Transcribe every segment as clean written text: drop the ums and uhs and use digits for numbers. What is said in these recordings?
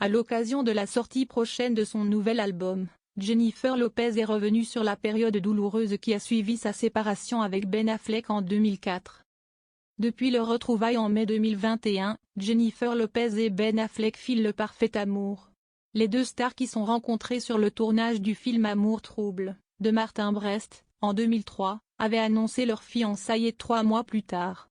À l'occasion de la sortie prochaine de son nouvel album, Jennifer Lopez est revenue sur la période douloureuse qui a suivi sa séparation avec Ben Affleck en 2004. Depuis leur retrouvaille en mai 2021, Jennifer Lopez et Ben Affleck filent le parfait amour. Les deux stars qui sont rencontrées sur le tournage du film Amour trouble, de Martin Brest, en 2003, avaient annoncé leur fiançailles 3 mois plus tard.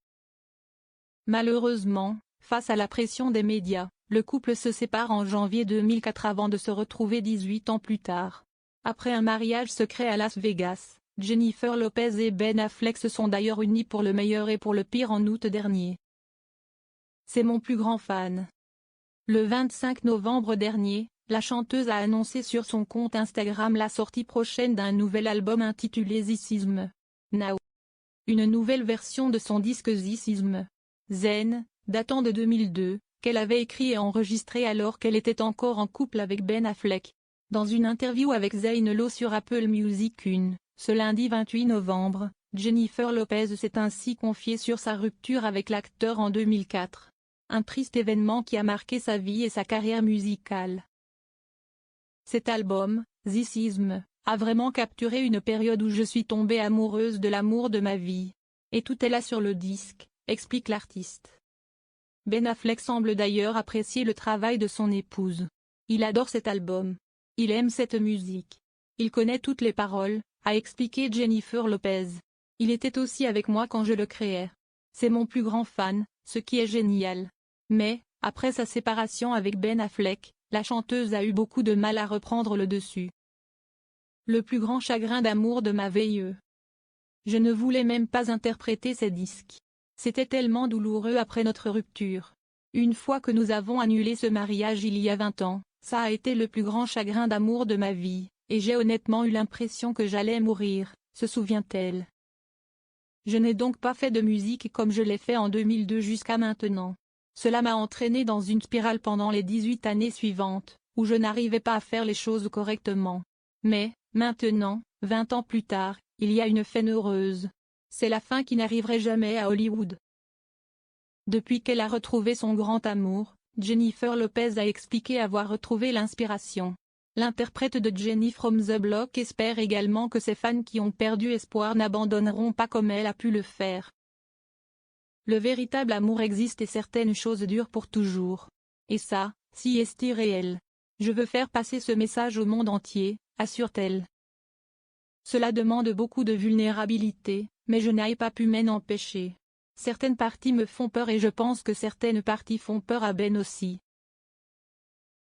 Malheureusement, face à la pression des médias, le couple se sépare en janvier 2004 avant de se retrouver 18 ans plus tard. Après un mariage secret à Las Vegas, Jennifer Lopez et Ben Affleck se sont d'ailleurs unis pour le meilleur et pour le pire en août dernier. C'est mon plus grand fan. Le 25 novembre dernier, la chanteuse a annoncé sur son compte Instagram la sortie prochaine d'un nouvel album intitulé This Is Me Now. Une nouvelle version de son disque This Is Me Then, datant de 2002, qu'elle avait écrit et enregistré alors qu'elle était encore en couple avec Ben Affleck. Dans une interview avec Zane Lowe sur Apple Music 1, ce lundi 28 novembre, Jennifer Lopez s'est ainsi confiée sur sa rupture avec l'acteur en 2004. Un triste événement qui a marqué sa vie et sa carrière musicale. Cet album, This Is Me, a vraiment capturé une période où je suis tombée amoureuse de l'amour de ma vie. Et tout est là sur le disque, explique l'artiste. Ben Affleck semble d'ailleurs apprécier le travail de son épouse. Il adore cet album. Il aime cette musique. Il connaît toutes les paroles, a expliqué Jennifer Lopez. Il était aussi avec moi quand je le créais. C'est mon plus grand fan, ce qui est génial. Mais, après sa séparation avec Ben Affleck, la chanteuse a eu beaucoup de mal à reprendre le dessus. Le plus grand chagrin d'amour de ma vie. Je ne voulais même pas interpréter ces disques. C'était tellement douloureux après notre rupture. Une fois que nous avons annulé ce mariage il y a 20 ans, ça a été le plus grand chagrin d'amour de ma vie, et j'ai honnêtement eu l'impression que j'allais mourir, se souvient-elle. Je n'ai donc pas fait de musique comme je l'ai fait en 2002 jusqu'à maintenant. Cela m'a entraîné dans une spirale pendant les 18 années suivantes, où je n'arrivais pas à faire les choses correctement. Mais, maintenant, 20 ans plus tard, il y a une fin heureuse. C'est la fin qui n'arriverait jamais à Hollywood. Depuis qu'elle a retrouvé son grand amour, Jennifer Lopez a expliqué avoir retrouvé l'inspiration. L'interprète de Jenny from the Block espère également que ses fans qui ont perdu espoir n'abandonneront pas comme elle a pu le faire. Le véritable amour existe et certaines choses durent pour toujours. Et ça, si est réel. Je veux faire passer ce message au monde entier, assure-t-elle. Cela demande beaucoup de vulnérabilité, mais je n'ai pas pu m'en empêcher. Certaines parties me font peur et je pense que certaines parties font peur à Ben aussi.